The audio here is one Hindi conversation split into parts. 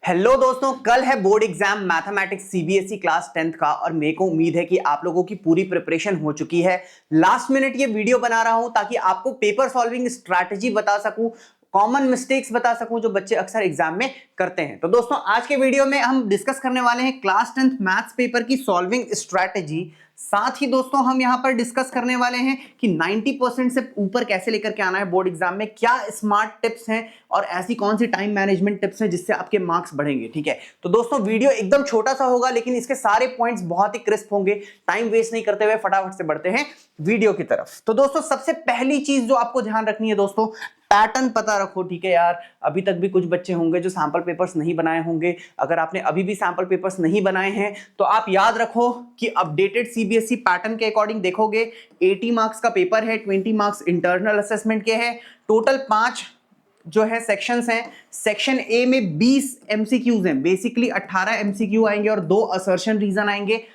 हेलो दोस्तों, कल है board exam mathematics CBSE class 10th का और मेरे को उम्मीद है कि आप लोगों की पूरी प्रिपरेशन हो चुकी है। लास्ट मिनट ये वीडियो बना रहा हूं ताकि आपको पेपर सॉल्विंग स्ट्रैटेजी बता सकूं, कॉमन मिस्टेक्स बता सकूं जो बच्चे अक्सर एग्जाम में करते हैं। तो दोस्तों आज के वीडियो में हम डिस्कस करने वाले हैं क्लास 10th मैथ्स पेपर की सॉल्विंग स्ट्रैटेजी। साथ ही दोस्तों हम यहां पर डिस्कस करने वाले हैं कि 90% से ऊपर कैसे लेकर के आना है बोर्ड एग्जाम में, क्या स्मार्ट टिप्स हैं और ऐसी कौन सी टाइम मैनेजमेंट टिप्स हैं जिससे आपके मार्क्स बढ़ेंगे। ठीक है, तो दोस्तों वीडियो एकदम छोटा सा होगा लेकिन इसके सारे पॉइंट्स बहुत ही क्रिस्प होंगे। टाइम वेस्ट नहीं करते हुए फटाफट से बढ़ते हैं वीडियो की तरफ। तो दोस्तों सबसे पहली चीज जो आपको ध्यान रखनी है दोस्तों, पैटर्न पता रखो। ठीक है यार, अभी तक भी कुछ बच्चे होंगे जो सैंपल पेपर्स नहीं बनाए होंगे। अगर आपने अभी भी सैंपल पेपर्स नहीं बनाए हैं तो आप याद रखो कि अपडेटेड सीबीएसई पैटर्न के अकॉर्डिंग देखोगे 80 मार्क्स का पेपर है, 20 मार्क्स इंटरनल असेसमेंट के हैं, टोटल 5 जो है सेक्शंस हैं। सेक्शन ए में 20 एमसीक्यूज हैं, बेसिकली 18 एमसीक्यू आएंगे और 2 असर्शन रीजन आएंगे।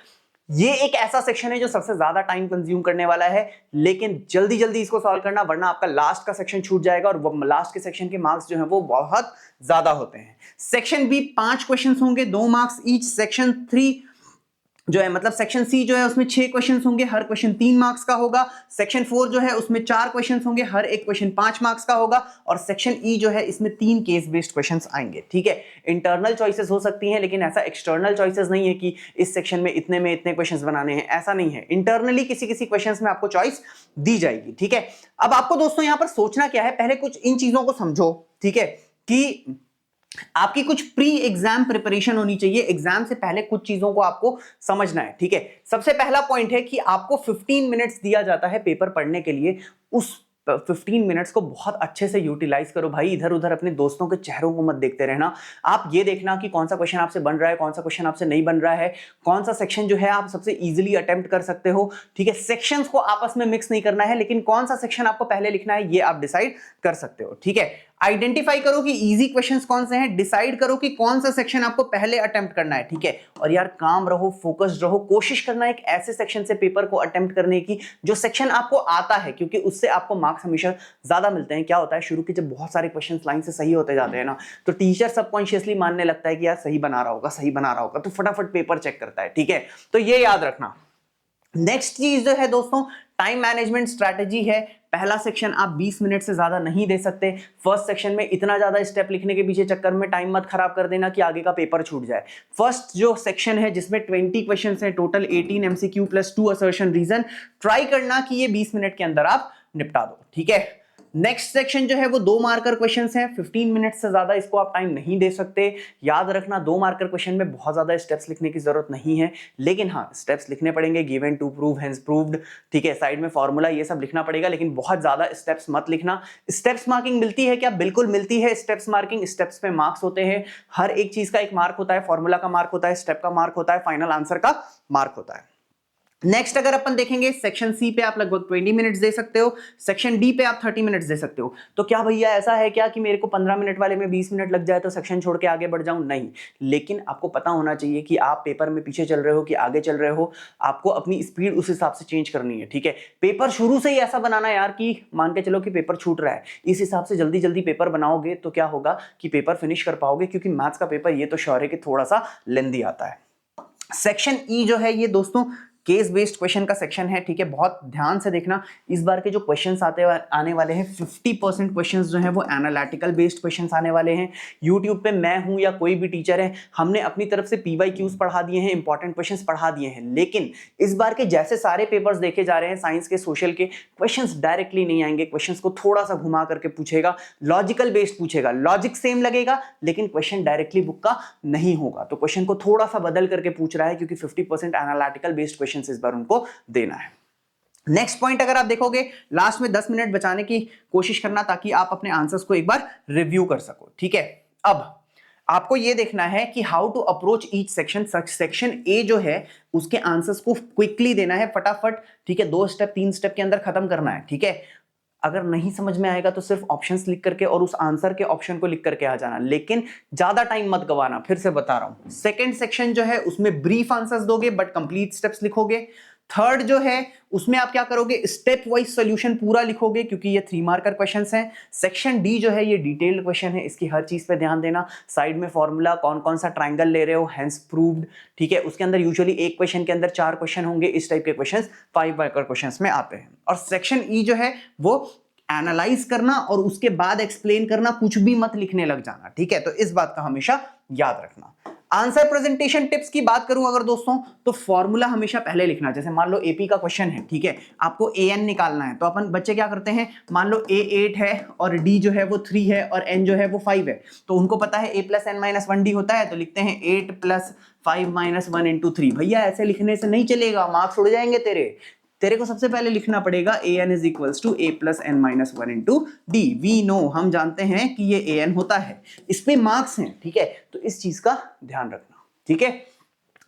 ये एक ऐसा सेक्शन है जो सबसे ज्यादा टाइम कंज्यूम करने वाला है, लेकिन जल्दी जल्दी इसको सॉल्व करना वरना आपका लास्ट का सेक्शन छूट जाएगा और वो लास्ट के सेक्शन के मार्क्स जो हैं वो बहुत ज्यादा होते हैं। सेक्शन बी 5 क्वेश्चंस होंगे, 2 मार्क्स ईच। सेक्शन 3 जो है मतलब सेक्शन सी जो है उसमें 6 क्वेश्चंस होंगे, हर क्वेश्चन 3 मार्क्स का होगा। सेक्शन 4 जो है उसमें 4 क्वेश्चंस होंगे, हर एक क्वेश्चन 5 मार्क्स का होगा। और सेक्शन ई जो है इसमें 3 केस बेस्ड क्वेश्चंस आएंगे। ठीक है, इंटरनल चॉइसेस हो सकती हैं लेकिन ऐसा एक्सटर्नल चॉइसेस नहीं है कि इस सेक्शन में इतने क्वेश्चंस बनाने हैं, ऐसा नहीं है। इंटरनली किसी किसी क्वेश्चंस में आपको चॉइस दी जाएगी। ठीक है, अब आपको दोस्तों यहां पर सोचना क्या है, पहले कुछ इन चीजों को समझो। ठीक है, कि आपकी कुछ प्री एग्जाम प्रिपरेशन होनी चाहिए। एग्जाम से पहले कुछ चीजों को आपको समझना है। ठीक है, सबसे पहला पॉइंट है कि आपको 15 मिनट्स दिया जाता है पेपर पढ़ने के लिए। उस 15 मिनट्स को बहुत अच्छे से यूटिलाइज करो भाई। इधर उधर अपने दोस्तों के चेहरों को मत देखते रहना। आप ये देखना कि कौन सा क्वेश्चन आपसे बन रहा है, कौन सा क्वेश्चन आपसे नहीं बन रहा है, कौन सा सेक्शन जो है आप सबसे इजीली अटेम्प्ट कर सकते हो। ठीक है, सेक्शंस को आपस में मिक्स नहीं करना है लेकिन कौन सा सेक्शन आपको पहले लिखना है ये आप डिसाइड कर सकते हो। ठीक है, आइडेंटिफाई करो कि इजी क्वेश्चंस कौन से हैं, डिसाइड करो कि कौन सा सेक्शन आपको पहले अटेम्प्ट करना है। ठीक है, और यार काम रहो, फोकस्ड रहो, कोशिश करना एक ऐसे सेक्शन से पेपर को अटेम्प्ट करने की जो सेक्शन आपको आता है, क्योंकि उससे आपको मार्क्स हमेशा ज्यादा मिलते हैं। क्या होता है, शुरू के जब बहुत सारे क्वेश्चंस लाइन से सही होते जाते हैं ना तो टीचर सबकॉन्शियसली मानने लगता है कि यार सही बना रहा होगा, सही बना रहा होगा, तो फटाफट पेपर चेक करता है। ठीक है, तो ये याद रखना। नेक्स्ट चीज जो है दोस्तों, टाइम मैनेजमेंट स्ट्रैटेजी है। पहला सेक्शन आप 20 मिनट से ज्यादा नहीं दे सकते। फर्स्ट सेक्शन में इतना ज्यादा स्टेप लिखने के पीछे चक्कर में टाइम मत खराब कर देना कि आगे का पेपर छूट जाए। फर्स्ट जो सेक्शन है जिसमें 20 क्वेश्चंस हैं, total 18 MCQ plus 2 assertion reason, try करना कि ये 20 मिनट के अंदर आप निपटा दो। ठीक है, नेक्स्ट सेक्शन जो है वो 2 मार्कर क्वेश्चंस हैं, 15 मिनट से ज्यादा इसको आप टाइम नहीं दे सकते। याद रखना 2 मार्कर क्वेश्चन में बहुत ज्यादा स्टेप्स लिखने की जरूरत नहीं है, लेकिन हाँ स्टेप्स लिखने पड़ेंगे, given, to prove, hence proved. ठीक है, साइड में फॉर्मूला ये सब लिखना पड़ेगा लेकिन बहुत ज्यादा स्टेप्स मत लिखना। स्टेप्स मार्किंग मिलती है क्या? बिल्कुल मिलती है। स्टेप्स मार्किंग, स्टेप्स पे मार्क्स होते हैं। हर एक चीज का एक मार्क होता है, फॉर्मूला का मार्क होता है, स्टेप का मार्क होता है, फाइनल आंसर का मार्क होता है। नेक्स्ट अगर अपन देखेंगे, सेक्शन सी पे आप लगभग 20 मिनट्स दे सकते हो, सेक्शन डी पे आप 30 मिनट्स दे सकते हो। तो क्या भैया ऐसा है क्या कि मेरे को 15 मिनट वाले में 20 मिनट लग जाए तो सेक्शन छोड़ के आगे बढ़ जाऊं? नहीं, लेकिन आपको पता होना चाहिए कि आप पेपर में पीछे चल रहे हो कि आगे चल रहे हो। आपको अपनी स्पीड उस हिसाब से चेंज करनी है। ठीक है, पेपर शुरू से ही ऐसा बनाना यार कि मान के चलो कि पेपर छूट रहा है, इस हिसाब से जल्दी जल्दी पेपर बनाओगे तो क्या होगा कि पेपर फिनिश कर पाओगे, क्योंकि मैथ्स का पेपर ये तो श्योर है कि थोड़ा सा लेंदी आता है। सेक्शन ई जो है ये दोस्तों केस बेस्ड क्वेश्चन का सेक्शन है। ठीक है, बहुत ध्यान से देखना। इस बार के जो क्वेश्चंस आने वाले हैं 50% क्वेश्चंस जो हैं वो एनालिटिकल बेस्ड क्वेश्चंस आने वाले हैं। यूट्यूब पे मैं हूं या कोई भी टीचर है, हमने अपनी तरफ से पीवाईक्यूज पढ़ा दिए हैं, इंपॉर्टेंट क्वेश्चंस पढ़ा दिए हैं, लेकिन इस बार के जैसे सारे पेपर्स देखे जा रहे हैं साइंस के, सोशल के, क्वेश्चंस डायरेक्टली नहीं आएंगे। क्वेश्चंस को थोड़ा सा घुमा करके पूछेगा, लॉजिकल बेस्ड पूछेगा, लॉजिक सेम लगेगा लेकिन क्वेश्चन डायरेक्टली बुक का नहीं होगा। तो क्वेश्चन को थोड़ा सा बदल करके पूछ रहा है क्योंकि 50% एनालिटिकल बेस्ड क्वेश्चन इस बार उनको देना है। नेक्स्ट पॉइंट अगर आप देखोगे, लास्ट में 10 मिनट बचाने की कोशिश करना ताकि आप अपने आंसर्स को एक बार रिव्यू कर सको। ठीक है, अब आपको यह देखना है कि how to approach each section. Section A जो है उसके आंसर्स को क्विकली देना है, फटाफट। ठीक है, 2 स्टेप 3 स्टेप के अंदर खत्म करना है। ठीक है, अगर नहीं समझ में आएगा तो सिर्फ ऑप्शंस लिख करके और उस आंसर के ऑप्शन को लिख करके आ जाना, लेकिन ज्यादा टाइम मत गवाना। फिर से बता रहा हूं, सेकंड सेक्शन जो है उसमें ब्रीफ आंसर्स दोगे बट कंप्लीट स्टेप्स लिखोगे। थर्ड जो है उसमें आप क्या करोगे, स्टेप वाइज सॉल्यूशन पूरा लिखोगे क्योंकि ये 3 मार्कर क्वेश्चंस हैं। सेक्शन डी जो है ये डिटेल्ड क्वेश्चन है, इसकी हर चीज पे ध्यान देना। साइड में फॉर्मूला, कौन कौन सा ट्रायंगल ले रहे हो, हेंस प्रूव्ड, ठीक है। उसके अंदर यूजुअली एक क्वेश्चन के अंदर 4 क्वेश्चन होंगे, इस टाइप के क्वेश्चंस 5 मार्कर क्वेश्चंस में आते हैं। और सेक्शन ई जो है वो एनालाइज करना और उसके बाद एक्सप्लेन करना, कुछ भी मत लिखने लग जाना, ठीक है। तो इस बात का हमेशा याद रखना। आंसर प्रेजेंटेशन टिप्स की बात करूं अगर दोस्तों, तो फॉर्मूला हमेशा पहले लिखना। जैसे मान लो एपी का क्वेश्चन है, ठीक है, आपको an निकालना है, तो अपन बच्चे क्या करते हैं, मान लो a 8 है और d जो है वो 3 है और n जो है वो 5 है, तो उनको पता है a + n - 1d होता है, तो लिखते हैं 8 + 5 - 1 × 3। भैया ऐसे लिखने से नहीं चलेगा, मार्क्स उड़ जाएंगे तेरे को सबसे पहले लिखना पड़ेगा an = a + n - 1 × d। We know, हम जानते हैं कि ये an होता है, इस पे मार्क्स हैं, ठीक है। तो इस चीज का ध्यान रखना, ठीक है।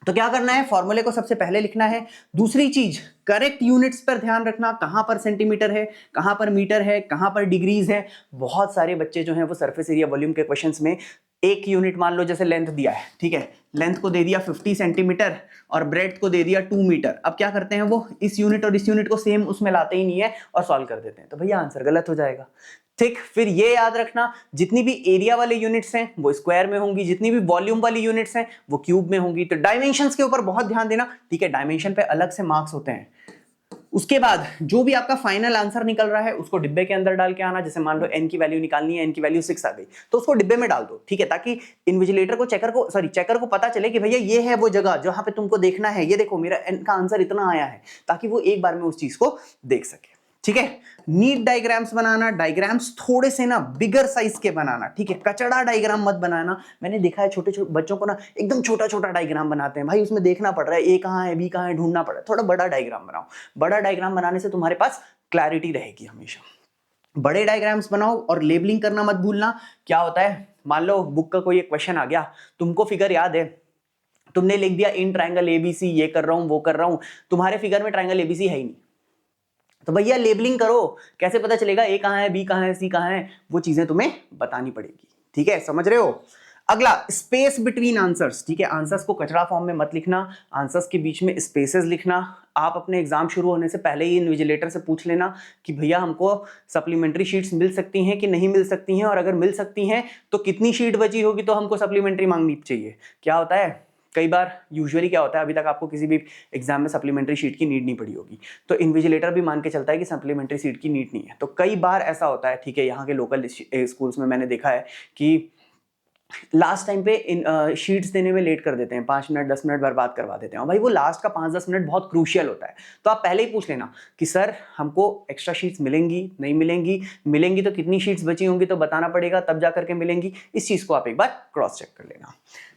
तो क्या करना है, फॉर्मूले को सबसे पहले लिखना है। दूसरी चीज, करेक्ट यूनिट्स पर ध्यान रखना, कहां पर सेंटीमीटर है, कहां पर मीटर है, कहां पर डिग्रीज है। बहुत सारे बच्चे जो हैं वो सरफेस एरिया वॉल्यूम के क्वेश्चंस में एक यूनिट, मान लो जैसे लेंथ दिया है, ठीक है, लेंथ को दे दिया 50 सेंटीमीटर और ब्रेड्थ को दे दिया 2 मीटर। अब क्या करते हैं वो, इस यूनिट और इस यूनिट को सेम उसमें लाते ही नहीं है और सॉल्व कर देते हैं, तो भैया आंसर गलत हो जाएगा, ठीक। फिर ये याद रखना, जितनी भी एरिया वाले यूनिट्स हैं वो स्क्वायर में होंगी, जितनी भी वॉल्यूम वाली यूनिट्स हैं वो क्यूब में होंगी। तो डायमेंशंस के ऊपर बहुत ध्यान देना, ठीक है, डायमेंशन पे अलग से मार्क्स होते हैं। उसके बाद जो भी आपका फाइनल आंसर निकल रहा है उसको डिब्बे के अंदर डाल के आना। जैसे मान लो n की वैल्यू निकालनी है, n की वैल्यू 6 आ गई, तो उसको डिब्बे में डाल दो, ठीक है, ताकि इन्विजिलेटर को, चेकर को पता चले कि भैया ये है वो जगह जहां पे तुमको देखना है, ये देखो मेरा n का आंसर इतना आया है, ताकि वो एक बार में उस चीज को देख सके, ठीक है। नीट डायग्राम्स बनाना, डायग्राम्स थोड़े से ना बिगर साइज के बनाना, ठीक है, कचड़ा डायग्राम मत बनाना। मैंने देखा है छोटे छोटे बच्चों को ना एकदम छोटा छोटा डायग्राम बनाते हैं, भाई उसमें देखना पड़ रहा है ए कहाँ है बी कहाँ है, ढूंढना पड़ रहा है। थोड़ा बड़ा डायग्राम बनाओ, बड़ा डायग्राम बनाने से तुम्हारे पास क्लैरिटी रहेगी हमेशा। बड़े डायग्राम्स बनाओ और लेबलिंग करना मत भूलना। क्या होता है, मान लो बुक का कोई एक क्वेश्चन आ गया, तुमको फिगर याद है, तुमने लिख दिया इन ट्रायंगल एबीसी, ये कर रहा हूं वो कर रहा हूं, तुम्हारे फिगर में ट्रायंगल एबीसी है ही नहीं, तो भैया लेबलिंग करो, कैसे पता चलेगा ए कहां है, बी कहां है, सी कहां है, वो चीजें तुम्हें बतानी पड़ेगी, ठीक है, समझ रहे हो। अगला, स्पेस बिटवीन आंसर्स, ठीक है, आंसर्स को कचरा फॉर्म में मत लिखना, आंसर्स के बीच में स्पेसेस लिखना। आप अपने एग्जाम शुरू होने से पहले ही इन्विजिलेटर से पूछ लेना कि भैया हमको सप्लीमेंट्री शीट्स मिल सकती हैं कि नहीं मिल सकती हैं, और अगर मिल सकती हैं तो कितनी शीट बची होगी तो हमको सप्लीमेंट्री मांगनी चाहिए। क्या होता है, कई बार यूजुअली क्या होता है, अभी तक आपको किसी भी एग्जाम में सप्लीमेंट्री शीट की नीड नहीं पड़ी होगी, तो इन्विजिलेटर भी मान के चलता है कि सप्लीमेंट्री शीट की नीड नहीं है। तो कई बार ऐसा होता है, ठीक है, यहाँ के लोकल स्कूल्स में मैंने देखा है कि लास्ट टाइम पे इन शीट्स देने में लेट कर देते हैं, 5 मिनट 10 मिनट बर्बाद करवा देते हैं। और भाई वो लास्ट का 5-10 मिनट बहुत क्रूशियल होता है, तो आप पहले ही पूछ लेना कि सर हमको एक्स्ट्रा शीट्स मिलेंगी नहीं मिलेंगी, मिलेंगी तो कितनी शीट्स बची होंगी तो बताना पड़ेगा, तब जा करके मिलेंगी। इस चीज को आप एक बार क्रॉस चेक कर लेना।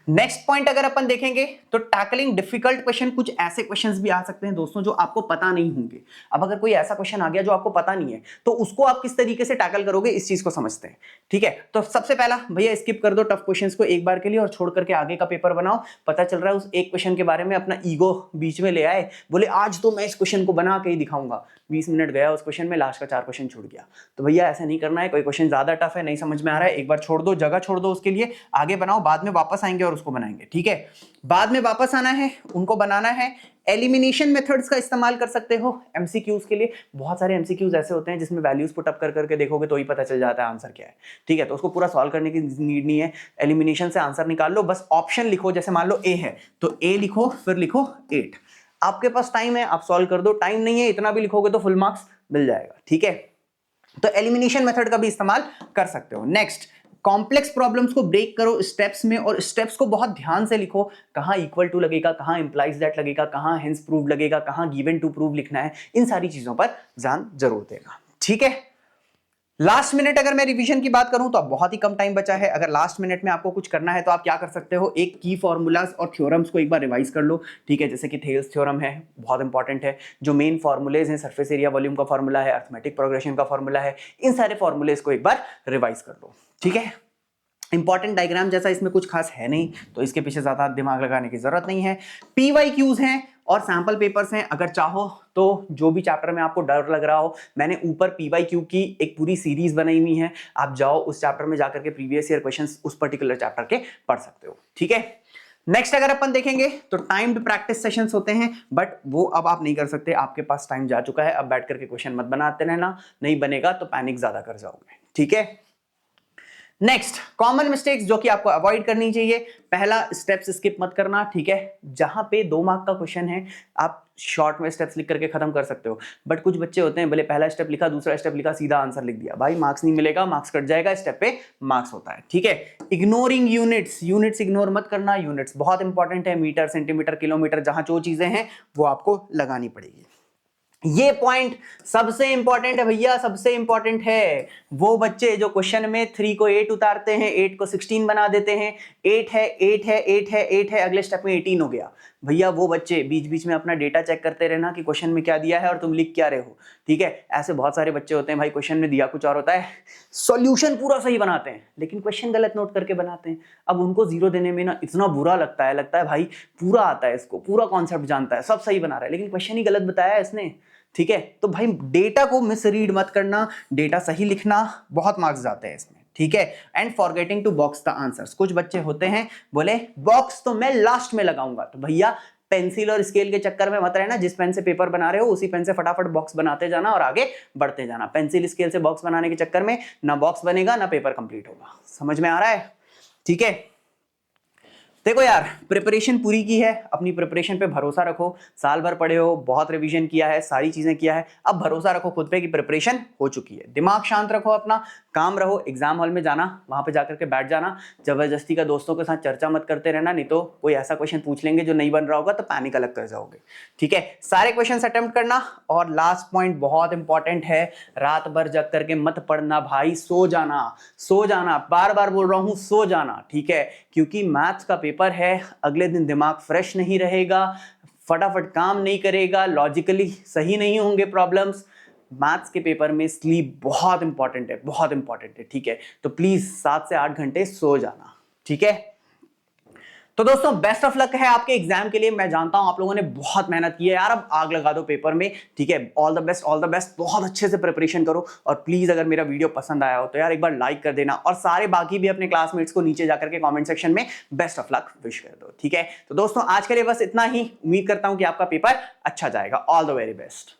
नेक्स्ट पॉइंट अगर अपन देखेंगे तो टैकलिंग डिफिकल्ट क्वेश्चन, कुछ ऐसे क्वेश्चंस भी आ सकते हैं दोस्तों जो आपको पता नहीं होंगे। अब अगर कोई ऐसा क्वेश्चन आ गया जो आपको पता नहीं है, तो उसको आप किस तरीके से टैकल करोगे, इस चीज को समझते हैं, ठीक है। तो सबसे पहला भैया स्किप कर दो टफ क्वेश्चंस को एक बार के लिए और छोड़ करके आगे का पेपर बनाओ। पता चल रहा है उस एक क्वेश्चन के बारे में अपना ईगो बीच में ले आए, बोले आज तो मैं इस क्वेश्चन को बना के ही दिखाऊंगा, 20 मिनट गया उस क्वेश्चन में, लास्ट का 4 क्वेश्चन छूट गया। तो भैया ऐसा नहीं करना है, कोई क्वेश्चन ज्यादा टफ है, नहीं समझ में आ रहा है, एक बार छोड़ दो, जगह छोड़ दो उसके लिए, आगे बनाओ, बाद में वापस आएंगे और उसको बनाएंगे, ठीक है। बाद में वापस आना है, उनको बनाना है। एलिमिनेशन मेथड्स का इस्तेमाल कर सकते हो एमसीक्यूज के लिए। बहुत सारे एमसीक्यूज ऐसे होते हैं जिसमें वैल्यूज पुट अप कर करके देखोगे तो ही पता चल जाता है आंसर क्या है, ठीक है। तो उसको पूरा सॉल्व करने की नीड नहीं है, एलिमिनेशन से आंसर निकाल लो, बस ऑप्शन लिखो। जैसे मान लो ए है तो ए लिखो, फिर लिखो 8। आपके पास टाइम है, आप सॉल्व कर दो, टाइम नहीं है, इतना भी लिखोगे तो फुल मार्क्स मिल जाएगा, ठीक है। तो एलिमिनेशन मेथड का भी इस्तेमाल कर सकते हो। नेक्स्ट, कॉम्प्लेक्स प्रॉब्लम्स को ब्रेक करो स्टेप्स में, और स्टेप्स को बहुत ध्यान से लिखो, कहां इक्वल टू लगेगा, कहां इंप्लाइज दैट लगेगा, कहां हेंस प्रूव लगेगा, कहां गिवन टू प्रूव लिखना है, इन सारी चीजों पर ध्यान जरूर देना, ठीक है। लास्ट मिनट अगर मैं रिवीजन की बात करूं तो अब बहुत ही कम टाइम बचा है। अगर लास्ट मिनट में आपको कुछ करना है तो आप क्या कर सकते हो, एक की फॉर्मूलाज और थ्योरम्स को एक बार रिवाइज कर लो, ठीक है। जैसे कि थेल्स थ्योरम है, बहुत इंपॉर्टेंट है। जो मेन फॉर्मूलेज हैं, सरफेस एरिया वॉल्यूम का फॉर्मूला है, अर्थमेटिक प्रोग्रेशन का फॉर्मूला है, इन सारे फॉर्मूलेज को एक बार रिवाइज कर लो, ठीक है। इंपॉर्टेंट डायग्राम जैसा इसमें कुछ खास है नहीं, तो इसके पीछे ज्यादा दिमाग लगाने की जरूरत नहीं है। पीवाईक्यूज हैं और सैंपल पेपर्स हैं, अगर चाहो तो जो भी चैप्टर में आपको डर लग रहा हो, मैंने ऊपर पीवाईक्यू की एक पूरी सीरीज बनाई हुई है, आप जाओ उस चैप्टर में जाकर के प्रीवियस ईयर क्वेश्चंस उस पर्टिकुलर चैप्टर के पढ़ सकते हो, ठीक है। नेक्स्ट अगर अपन देखेंगे तो टाइम्ड प्रैक्टिस सेशंस होते हैं, बट वो अब आप नहीं कर सकते, आपके पास टाइम जा चुका है। अब बैठ करके क्वेश्चन मत बनाते रहना, नहीं बनेगा तो पैनिक ज्यादा कर जाओगे, ठीक है। नेक्स्ट कॉमन मिस्टेक्स जो कि आपको अवॉइड करनी चाहिए, पहला स्टेप्स स्किप मत करना, ठीक है। जहां पे 2 मार्क का क्वेश्चन है आप शॉर्ट में स्टेप्स लिख करके खत्म कर सकते हो, बट कुछ बच्चे होते हैं भले पहला स्टेप लिखा, दूसरा स्टेप लिखा, सीधा आंसर लिख दिया, भाई मार्क्स नहीं मिलेगा, मार्क्स कट जाएगा, स्टेप पे मार्क्स होता है, ठीक है। इग्नोरिंग यूनिट्स, यूनिट्स इग्नोर मत करना, यूनिट्स बहुत इंपॉर्टेंट है, मीटर सेंटीमीटर किलोमीटर जहां जो चीजें हैं वो आपको लगानी पड़ेगी। ये पॉइंट सबसे इंपॉर्टेंट है भैया, सबसे इंपॉर्टेंट है। वो बच्चे जो क्वेश्चन में 3 को 8 उतारते हैं, 8 को 16 बना देते हैं, 8 है 8 है 8 है 8 है, अगले स्टेप में 18 हो गया, भैया वो बच्चे बीच बीच में अपना डेटा चेक करते रहना कि क्वेश्चन में क्या दिया है और तुम लिख क्या रहे हो, ठीक है। ऐसे बहुत सारे बच्चे होते हैं भाई, क्वेश्चन में दिया कुछ और होता है, सॉल्यूशन पूरा सही बनाते हैं लेकिन क्वेश्चन गलत नोट करके बनाते हैं। अब उनको 0 देने में ना इतना बुरा लगता है भाई पूरा आता है इसको, पूरा कॉन्सेप्ट जानता है, सब सही बना रहा है, लेकिन क्वेश्चन ही गलत बताया है इसने, ठीक है। तो भाई डेटा को मिसरीड मत करना, डेटा सही लिखना, बहुत मार्क्स जाते हैं इसमें, ठीक है। And forgetting to box the answers, कुछ बच्चे होते हैं बोले बॉक्स तो मैं लास्ट में लगाऊंगा, तो भैया पेंसिल और स्केल के चक्कर में मत रहना, जिस पेन से पेपर बना रहे हो उसी पेन से फटाफट बॉक्स बनाते जाना और आगे बढ़ते जाना। पेंसिल स्केल से बॉक्स बनाने के चक्कर में ना बॉक्स बनेगा ना पेपर कंप्लीट होगा, समझ में आ रहा है, ठीक है। देखो यार, प्रिपरेशन पूरी की है, अपनी प्रिपरेशन पे भरोसा रखो, साल भर पढ़े हो, बहुत रिवीजन किया है, सारी चीजें किया है, अब भरोसा रखो खुद पे कि प्रिपरेशन हो चुकी है। दिमाग शांत रखो, अपना काम रहो, एग्जाम हॉल में जाना, वहां पे जाकर के बैठ जाना, जबरदस्ती का दोस्तों के साथ चर्चा मत करते रहना, नहीं तो कोई ऐसा क्वेश्चन पूछ लेंगे जो नहीं बन रहा होगा तो पैनिक अलग कर जाओगे, ठीक है। सारे क्वेश्चन अटेम्प्ट करना, और लास्ट पॉइंट बहुत इंपॉर्टेंट है, रात भर जग करके मत पढ़ना भाई, सो जाना, सो जाना, बार बार बोल रहा हूं सो जाना, ठीक है। क्योंकि मैथ्स का पेपर है, अगले दिन दिमाग फ्रेश नहीं रहेगा, फटाफट काम नहीं करेगा, लॉजिकली सही नहीं होंगे प्रॉब्लम्स। मैथ्स के पेपर में स्लीप बहुत इंपॉर्टेंट है, बहुत इंपॉर्टेंट है, ठीक है। तो प्लीज 7 से 8 घंटे सो जाना, ठीक है। तो दोस्तों बेस्ट ऑफ लक है आपके एग्जाम के लिए, मैं जानता हूं आप लोगों ने बहुत मेहनत की है यार, अब आग लगा दो पेपर में, ठीक है। All the best, all the best, बहुत अच्छे से प्रिपरेशन करो, और प्लीज अगर मेरा वीडियो पसंद आया हो तो यार एक बार लाइक कर देना, और सारे बाकी भी अपने क्लासमेट्स को नीचे जाकर के कमेंट सेक्शन में बेस्ट ऑफ लक विश कर दो, ठीक है। तो दोस्तों आज के लिए बस इतना ही, उम्मीद करता हूं कि आपका पेपर अच्छा जाएगा, ऑल द वेरी बेस्ट।